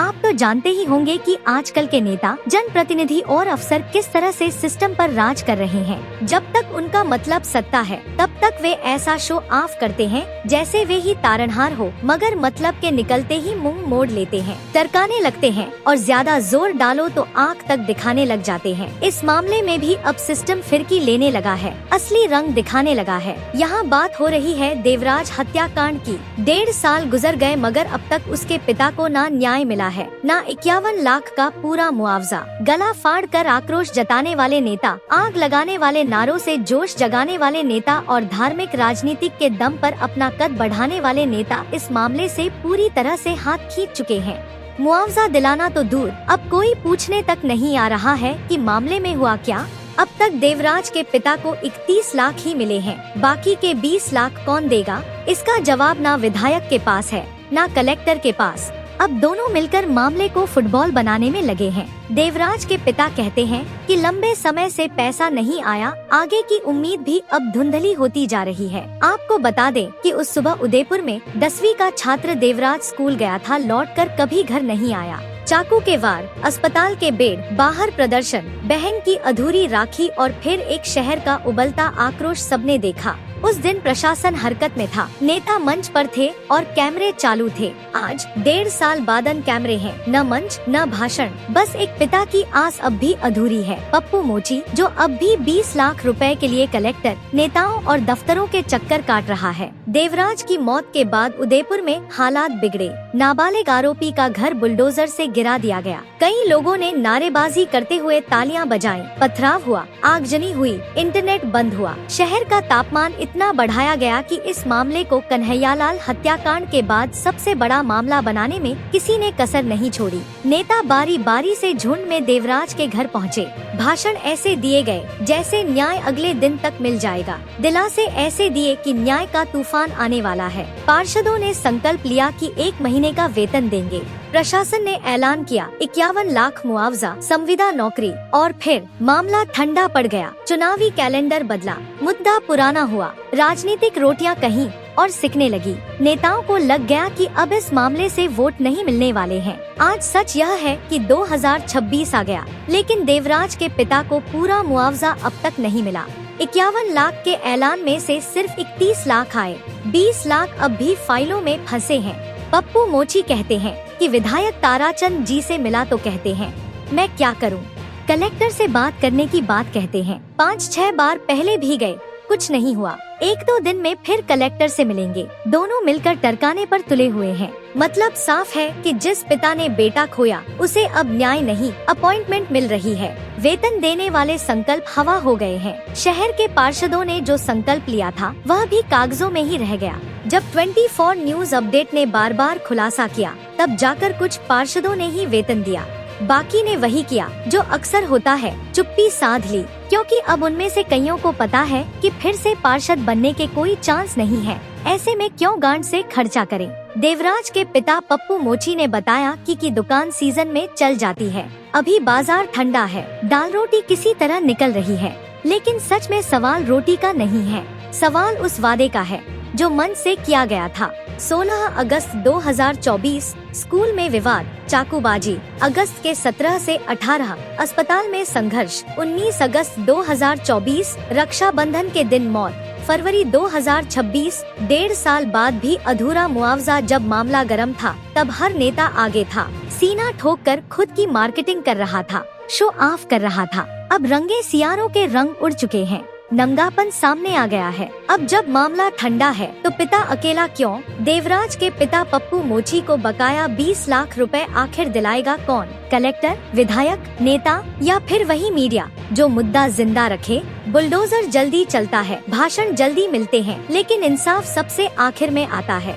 आप तो जानते ही होंगे कि आजकल के नेता, जनप्रतिनिधि और अफसर किस तरह से सिस्टम पर राज कर रहे हैं। जब तक उनका मतलब सत्ता है तब तक वे ऐसा शो ऑफ करते हैं जैसे वे ही तारनहार हो, मगर मतलब के निकलते ही मुंह मोड़ लेते हैं, टरकाने लगते हैं और ज्यादा जोर डालो तो आँख तक दिखाने लग जाते हैं। इस मामले में भी अब सिस्टम फिरकी लेने लगा है, असली रंग दिखाने लगा है। यहाँ बात हो रही है देवराज हत्याकांड की। 1.5 साल गुजर गए मगर अब तक उसके पिता को ना न्याय मिला है, ना 51 लाख का पूरा मुआवजा। गला फाड़ कर आक्रोश जताने वाले नेता, आग लगाने वाले नारों से जोश जगाने वाले नेता और धार्मिक राजनीतिक के दम पर अपना कद बढ़ाने वाले नेता इस मामले से पूरी तरह से हाथ खींच चुके हैं। मुआवजा दिलाना तो दूर, अब कोई पूछने तक नहीं आ रहा है कि मामले में हुआ क्या। अब तक देवराज के पिता को 31 लाख ही मिले हैं, बाकी के 20 लाख कौन देगा? इसका जवाब ना विधायक के पास है, ना कलेक्टर के पास। अब दोनों मिलकर मामले को फुटबॉल बनाने में लगे हैं। देवराज के पिता कहते हैं कि लंबे समय से पैसा नहीं आया, आगे की उम्मीद भी अब धुंधली होती जा रही है। आपको बता दें कि उस सुबह उदयपुर में 10वीं का छात्र देवराज स्कूल गया था, लौटकर कभी घर नहीं आया। चाकू के वार, अस्पताल के बेड, बाहर प्रदर्शन, बहन की अधूरी राखी और फिर एक शहर का उबलता आक्रोश सबने देखा। उस दिन प्रशासन हरकत में था, नेता मंच पर थे और कैमरे चालू थे। आज 1.5 साल बाद कैमरे हैं, न मंच न भाषण, बस एक पिता की आस अब भी अधूरी है। पप्पू मोची जो अब भी 20 लाख रुपए के लिए कलेक्टर, नेताओं और दफ्तरों के चक्कर काट रहा है। देवराज की मौत के बाद उदयपुर में हालात बिगड़े। नाबालिग आरोपी का घर बुलडोजर से गिरा दिया गया। कई लोगों ने नारेबाजी करते हुए तालियां बजाई, पथराव हुआ, आगजनी हुई, इंटरनेट बंद हुआ। शहर का तापमान इतना बढ़ाया गया कि इस मामले को कन्हैयालाल हत्याकांड के बाद सबसे बड़ा मामला बनाने में किसी ने कसर नहीं छोड़ी। नेता बारी बारी से झुंड में देवराज के घर पहुँचे। भाषण ऐसे दिए गए जैसे न्याय अगले दिन तक मिल जाएगा। दिलासे ऐसे दिए कि न्याय का तूफान आने वाला है। पार्षदों ने संकल्प लिया कि 1 महीने का वेतन देंगे। प्रशासन ने ऐलान किया 51 लाख मुआवजा, संविदा नौकरी, और फिर मामला ठंडा पड़ गया। चुनावी कैलेंडर बदला, मुद्दा पुराना हुआ, राजनीतिक रोटियां कहीं और सिकने लगी। नेताओं को लग गया कि अब इस मामले से वोट नहीं मिलने वाले हैं। आज सच यह है कि 2026 आ गया, लेकिन देवराज के पिता को पूरा मुआवजा अब तक नहीं मिला। 51 लाख के ऐलान में से सिर्फ 31 लाख आए, 20 लाख अब भी फाइलों में फंसे हैं। पप्पू मोची कहते हैं कि विधायक ताराचंद जी से मिला तो कहते हैं मैं क्या करूं। कलेक्टर से बात करने की बात कहते हैं, 5-6 बार पहले भी गए, कुछ नहीं हुआ। 1-2 दिन में फिर कलेक्टर से मिलेंगे। दोनों मिलकर टरकाने पर तुले हुए हैं। मतलब साफ है कि जिस पिता ने बेटा खोया उसे अब न्याय नहीं, अपॉइंटमेंट मिल रही है। वेतन देने वाले संकल्प हवा हो गए हैं। शहर के पार्षदों ने जो संकल्प लिया था वह भी कागजों में ही रह गया। जब 24 न्यूज अपडेट ने बार बार खुलासा किया तब जाकर कुछ पार्षदों ने ही वेतन दिया, बाकी ने वही किया जो अक्सर होता है, चुप्पी साध ली। क्योंकि अब उनमें से कईयों को पता है कि फिर से पार्षद बनने के कोई चांस नहीं है। ऐसे में क्यों गांड से खर्चा करें। देवराज के पिता पप्पू मोची ने बताया कि दुकान सीजन में चल जाती है, अभी बाजार ठंडा है, दाल रोटी किसी तरह निकल रही है। लेकिन सच में सवाल रोटी का नहीं है, सवाल उस वादे का है जो मन से किया गया था। 16 अगस्त 2024 स्कूल में विवाद, चाकूबाजी। अगस्त के 17 से 18 अस्पताल में संघर्ष। 19 अगस्त 2024 रक्षाबंधन के दिन मौत। फरवरी 2026 1.5 साल बाद भी अधूरा मुआवजा। जब मामला गर्म था तब हर नेता आगे था, सीना ठोक कर खुद की मार्केटिंग कर रहा था, शो ऑफ कर रहा था। अब रंगे सियारों के रंग उड़ चुके हैं, नंगापन सामने आ गया है। अब जब मामला ठंडा है तो पिता अकेला क्यों? देवराज के पिता पप्पू मोची को बकाया 20 लाख रुपए आखिर दिलाएगा कौन? कलेक्टर, विधायक, नेता या फिर वही मीडिया जो मुद्दा जिंदा रखे? बुलडोजर जल्दी चलता है, भाषण जल्दी मिलते हैं, लेकिन इंसाफ सबसे आखिर में आता है।